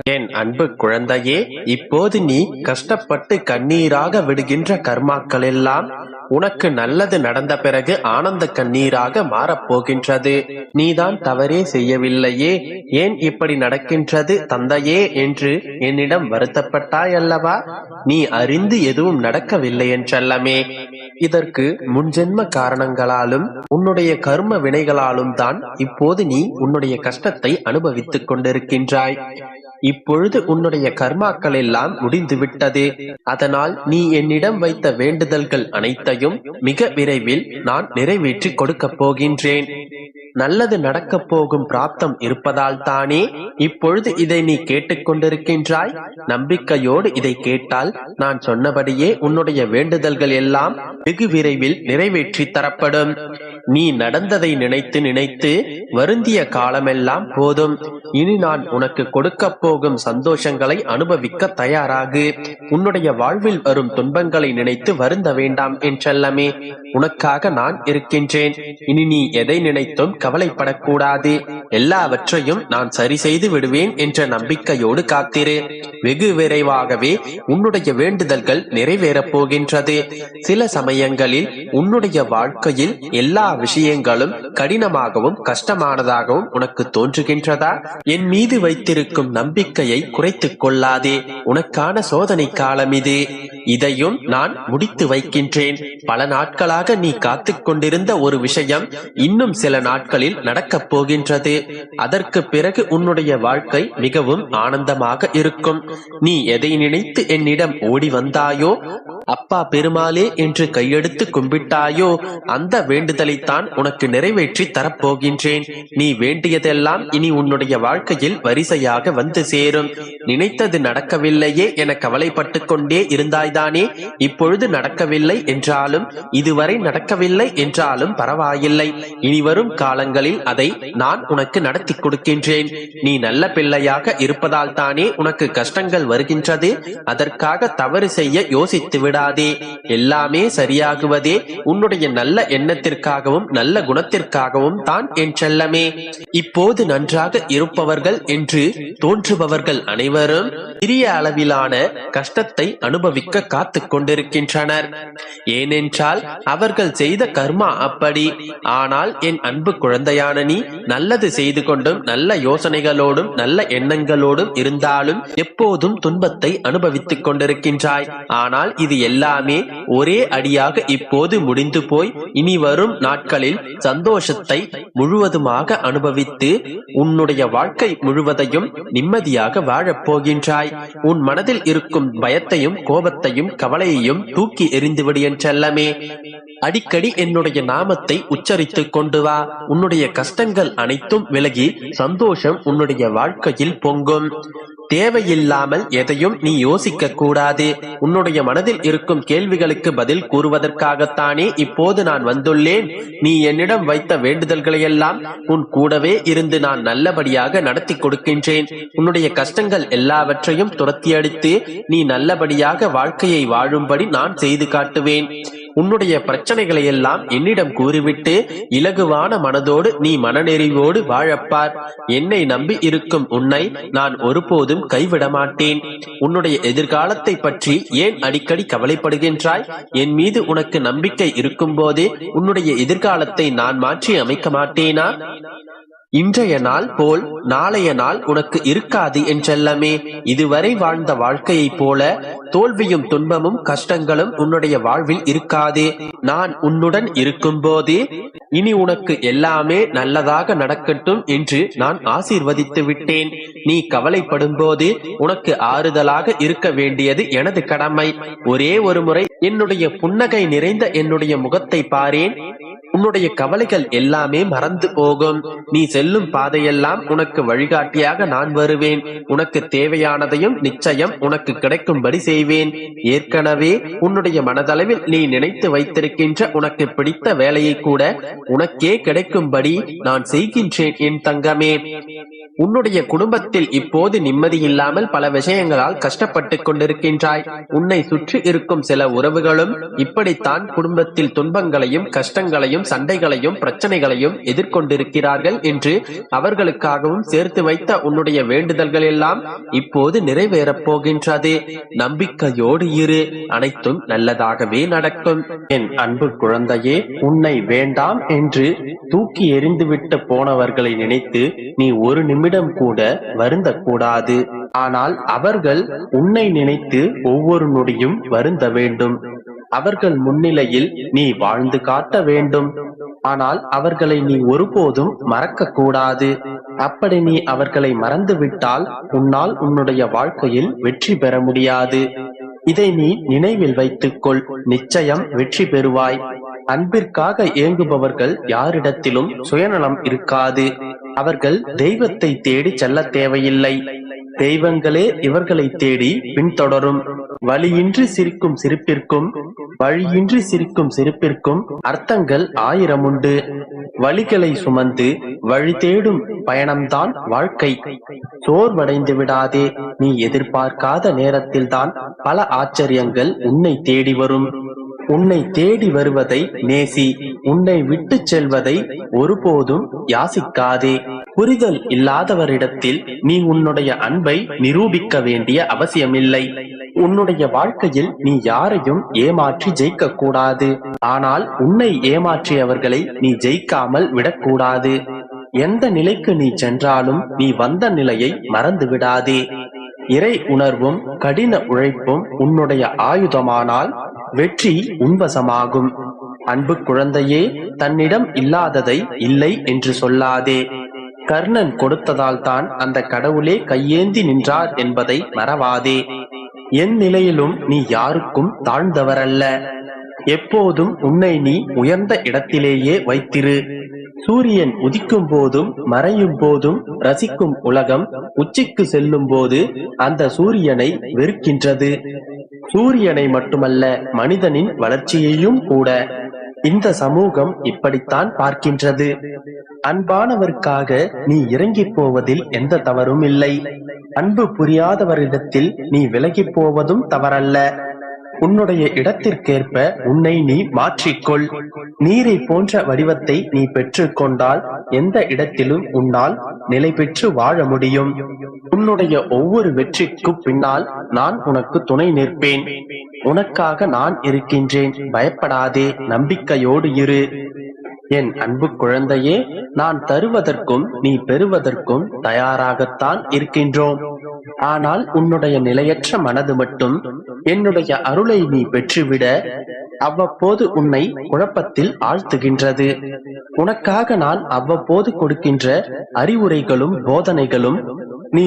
என் அன்பு குழந்தையே, இப்போது நீ கஷ்டப்பட்டு கண்ணீராக விடுகின்ற கர்மாக்கள் எல்லாம் உனக்கு நல்லது நடந்த பிறகு ஆனந்த கண்ணீராக மாறப்போகின்றது. நீதான் தவறே செய்யவில்லையே, ஏன் இப்படி நடக்கின்றது தந்தையே என்று என்னிடம் வருத்தப்பட்டாய் அல்லவா? நீ அறிந்து எதுவும் நடக்கவில்லை என்றல்லமே. இதற்கு முன்ஜென்ம காரணங்களாலும் உன்னுடைய கர்ம வினைகளாலும் தான் இப்போது நீ உன்னுடைய கஷ்டத்தை அனுபவித்துக் கொண்டிருக்கின்றாய். இப்பொழுது உன்னுடைய கர்மாக்கள் எல்லாம் முடிந்துவிட்டது. அதனால் நீ என்னிடம் வைத்த வேண்டுதல்கள் அனைத்தையும் மிக விரைவில் நான் நிறைவேற்றி கொடுக்கப் போகின்றேன். நல்லது நடக்கப் போகும் பிராப்தம் இருப்பதால் தானே இப்பொழுது இதை நீ கேட்டுக்கொண்டிருக்கின்றாய். நம்பிக்கையோடு இதை கேட்டால் நான் சொன்னபடியே உன்னுடைய வேண்டுதல்கள் எல்லாம் வெகு விரைவில் நிறைவேற்றி தரப்படும். நீ நடந்ததை நினைத்து நினைத்து வருந்திய காலமெல்லாம் போதும். இனி நான் உனக்கு கொடுக்க போகும் சந்தோஷங்களை அனுபவிக்க தயாராகு. உன்னுடைய வாழ்வில் வரும் துன்பங்களை நினைத்து வருந்த வேண்டாம் என்றல்லமே. உனக்காக நான் இருக்கின்றேன். இனி நீ எதை நினைத்தும் கவலைப்படக்கூடாது. எல்லாவற்றையும் நான் சரி செய்து விடுவேன் என்ற நம்பிக்கையோடு காத்திரு. வெகு விரைவாகவே உன்னுடைய வேண்டுதல்கள் நிறைவேறப் போகின்றது. சில சமயங்களில் உன்னுடைய வாழ்க்கையில் எல்லா விஷயங்களும் கடினமாகவும் கஷ்டமானதாகவும் உனக்கு தோன்றுகின்றதா? என் மீது வைத்திருக்கும் நம்பிக்கையை குறைத்துக் கொள்ளாதே. உனக்கான சோதனை காலம் இது. இதையும் நான் முடித்து வைக்கின்றேன். பல நாட்களாக நீ காத்துக் கொண்டிருந்த ஒரு விஷயம் இன்னும் சில நாட்களில் நடக்கப் போகின்றது. அதற்கு பிறகு உன்னுடைய வாழ்க்கை மிகவும் ஆனந்தமாக இருக்கும். நீ எதை நினைத்து என்னிடம் ஓடி வந்தாயோ, அப்பா பெருமாளே என்று கையெடுத்து கும்பிட்டாயோ, அந்த வேண்டுதலைத்தான் உனக்கு நிறைவேற்றி தரப்போகின்றேன். நீ வேண்டியதெல்லாம் இனி உன்னுடைய வாழ்க்கையில் வரிசையாக வந்து சேரும். நினைத்தது நடக்கவில்லையே என கவலைப்பட்டு கொண்டே இருந்தாய்தானே. இப்பொழுது நடக்கவில்லை என்றாலும், இதுவரை நடக்கவில்லை என்றாலும் பரவாயில்லை. இனி வரும் காலங்களில் அதை நான் உனக்கு நடத்தி கொடுக்கின்றேன். நீ நல்ல பிள்ளையாக இருப்பதால் தானே உனக்கு கஷ்டங்கள் வருகின்றது. அதற்காக தவறு செய்ய யோசித்து விடாதே. எல்லாமே சரியாகுவதே உன்னுடைய நல்ல எண்ணத்திற்காகவும் நல்ல குணத்திற்காகவும் தான் என் செல்லமே. இப்போது நன்றாக இருப்பவர்கள் என்று தோன்றுபவர்கள் அனைவரும் சிறிய அளவிலான கஷ்டத்தை அனுபவிக்க காத்துக் கொண்டிருக்கின்றனர். ஏனென்றால் அவர்கள் செய்த கர்மா அப்படி. ஆனால் என் அன்பு குழந்தையான நீ நல்லது செய்து கொண்டும் நல்ல யோசனைகளோடும் நல்ல எண்ணங்களோடும் இருந்தாலும் எப்போதும் துன்பத்தை அனுபவித்துக் கொண்டிருக்கின்றாய். ஆனால் இது எல்லாமே ஒரே அடியாக இப்போது முடிந்து போய் இனி வரும் நாட்களில் சந்தோஷத்தை முழுவதுமாக அனுபவித்து உன்னுடைய வாழ்க்கை முழுவதையும் நிம்மதியாக வாழப் போகின்றாய். உன் மனதில் இருக்கும் பயத்தையும் கோபத்தையும் கவலையையும் தூக்கி எறிந்துவிடு என் செல்லமே. அடிக்கடி என்னுடைய நாமத்தை உச்சரித்துக் கொண்டு வா. உன்னுடைய கஷ்டங்கள் அனைத்தும் விலகி சந்தோஷம் உன்னுடைய வாழ்க்கையில் பொங்கும். தேவையில்லாமல் எதையும் நீ யோசிக்க கூடாது. உன்னுடைய மனதில் இருக்கும் கேள்விகளுக்கு பதில் கூறுவதற்காகத்தானே இப்போது நான் வந்துள்ளேன். நீ என்னிடம் வைத்த வேண்டுதல்களையெல்லாம் உன் கூடவே இருந்து நான் நல்லபடியாக நடத்தி கொடுக்கின்றேன். உன்னுடைய கஷ்டங்கள் எல்லாவற்றையும் துரத்தி அடித்து நீ நல்லபடியாக வாழ்க்கையை வாழும்படி நான் செய்து காட்டுவேன். உன்னுடைய பிரச்சனைகளை எல்லாம் என்னிடம் கூறிவிட்டு இலகுவான மனதோடு நீ மனநெறிவோடு வாழப்பார். என்னை நம்பி இருக்கும் உன்னை நான் ஒருபோதும் கைவிட மாட்டேன். உன்னுடைய எதிர்காலத்தை பற்றி ஏன் அடிக்கடி கவலைப்படுகின்றாய்? என் மீது உனக்கு நம்பிக்கை இருக்கும் போதே உன்னுடைய எதிர்காலத்தை நான் மாற்றி அமைக்க மாட்டேனா? இன்றைய நாள் போல் நாளைய நாள் உனக்கு இருக்காது என்றெல்லாமே. இதுவரை வாழ்ந்த வாழ்க்கையைப் போல தோல்வியும் துன்பமும் கஷ்டங்களும் உன்னுடைய வாழ்வில் இருக்காது. நான் உன்னுடன் இருக்கும் போது இனி உனக்கு எல்லாமே நல்லதாக நடக்கட்டும் என்று நான் ஆசீர்வதித்து விட்டேன். நீ கவலைப்படும் போது உனக்கு ஆறுதலாக இருக்க வேண்டியது எனது கடமை. ஒரே ஒரு முறை என்னுடைய புன்னகை நிறைந்த என்னுடைய முகத்தை பாரேன். உன்னுடைய கவலைகள் எல்லாமே மறந்து போகும். நீ செல்லும் பாதையெல்லாம் உனக்கு வழிகாட்டியாக நான் வருவேன். உனக்கு தேவையானதையும் நிச்சயம் உனக்கு கிடைக்கும்படி செய்வேன். ஏற்கனவே உன்னுடைய மனதளவில் நீ நினைத்து வைத்திருக்கின்ற உனக்கு பிடித்த வேலையை கூட உனக்கே கிடைக்கும்படி நான் செய்கின்றேன் என் தங்கமே. உன்னுடைய குடும்பத்தில் இப்போது நிம்மதியில்லாமல் பல விஷயங்களால் கஷ்டப்பட்டு கொண்டிருக்கின்றாய். உன்னை சுற்றி இருக்கும் சில உறவுகளும் இப்படித்தான் குடும்பத்தில் துன்பங்களையும் கஷ்டங்களையும் சண்டைகளையும் பிரச்சனைகளையும் எதிர்கொண்டிருக்கிறார்கள் என்று அவர்களுக்காகவும் சேர்த்து வைத்த உன்னுடைய வேண்டுதல்கள் எல்லாம் இப்போது நிறைவேறப் போகின்றது. நம்பிக்கையோடு இரு, அனைத்தும் நல்லதாகவே நடக்கும். என் அன்பு குழந்தையே, உன்னை வேண்டாம் என்று தூக்கி எறிந்துவிட்டு போனவர்களை நினைத்து நீ ஒரு நிமிடம் கூட வருந்தக்கூடாது. ஆனால் அவர்கள் உன்னை நினைத்து ஒவ்வொரு நொடியும் வருந்த வேண்டும். அவர்கள் முன்னிலையில் நீ வாழ்ந்து காட்ட வேண்டும். ஆனால் அவர்களை நீ ஒருபோதும் மறக்க கூடாது. அப்படி நீ அவர்களை மறந்துவிட்டால் உன்னால் உன்னுடைய வாழ்க்கையில் வெற்றி பெற முடியாது. இதை நீ நினைவில் வைத்துக்கொள். நிச்சயம் வெற்றி பெறுவாய். அன்பிற்காக ஏங்குபவர்கள் யாரிடத்திலும் சுயநலம் இருக்காது. அவர்கள் தெய்வத்தை தேடி செல்ல தேவையில்லை. தெய்வங்களே இவர்களை தேடி பின்தொடரும். வழியின்றி சிரிக்கும் சிரிப்பிற்கும் வழியின்றி சிரிக்கும் சிரிப்பிற்கும் அர்த்தங்கள் 1000 உண்டு. வழிகளை சுமந்து வழி தேடும் பயணம்தான் வாழ்க்கை. சோர்வடைந்து விடாதே. நீ எதிர்பார்க்காத நேரத்தில்தான் பல ஆச்சரியங்கள் உன்னை தேடி வரும். உன்னை தேடி வருவதை நேசி. உன்னை விட்டு செல்வதை ஒருபோதும் யாசிக்காதே. புரிதல் இல்லாதவரிடத்தில் நீ உன்னுடைய அன்பை நிரூபிக்க வேண்டிய அவசியமில்லை. உன்னுடைய வாழ்க்கையில் நீ யாரையும் ஏமாற்றி ஜெயிக்க கூடாது. ஆனால் உன்னை ஏமாற்றியவர்களை நீ ஜெயிக்காமல் விடக்கூடாது. எந்த நிலைக்கு நீ சென்றாலும் நீ வந்த நிலையை மறந்து விடாதே. இறை உணர்வும் கடின உழைப்பும் உன்னுடைய ஆயுதமானால் வெற்றி உன்வசமாகும். அன்பு குழந்தையே, தன்னிடம் இல்லாததை இல்லை என்று சொல்லாதே. கர்ணன் கொடுத்ததால் தான் அந்த கடவுளே கையேந்தி நின்றார் என்பதை மறவாதே. என் நிலையிலும் நீ யாருக்கும் தாழ்ந்தவரல்ல. எப்போதும் உன்னை நீ உயர்ந்த இடத்திலேயே வைத்திரு. சூரியன் உதிக்கும் போதும் மறையும் போதும் ரசிக்கும் உலகம் உச்சிக்கு செல்லும் போது அந்த சூரியனை வெறுக்கின்றது. சூரியனை மட்டுமல்ல, மனிதனின் வளர்ச்சியையும் கூட இந்த சமூகம் இப்படித்தான் பார்க்கின்றது. அன்பானவருக்காக நீ இறங்கி போவதில் எந்த தவறும் இல்லை. அன்பு புரியாதவரிடத்தில் நீ விலகி போவதும் தவறல்ல. உன்னுடைய இடத்திற்கேற்ப உன்னை நீ மாற்றிக்கொள். நீரை போன்ற வடிவத்தை நீ பெற்றுக்கொண்டால் எந்த இடத்திலும் உன்னால் நிலை பெற்று வாழ முடியும். உன்னுடைய ஒவ்வொரு வெற்றிக்கு பின்னால் நான் உனக்கு துணை நிற்பேன். உனக்காக நான் இருக்கின்றேன். பயப்படாதே, நம்பிக்கையோடு இரு. என் அன்பு குழந்தையே, நான் தருவதற்கும் நீ பெறுவதற்கும் தயாராகத்தான் இருக்கின்றோம். ஆனால் உன்னுடைய நிலையற்ற மனது மட்டும் என்னுடைய அருளை நீ பெற்றுவிட அவ்வப்போது உன்னை குழப்பத்தில் ஆழ்த்துகின்றது. உனக்காக நான் அவ்வப்போது கொடுக்கின்ற அறிவுரைகளும் போதனைகளும் நீ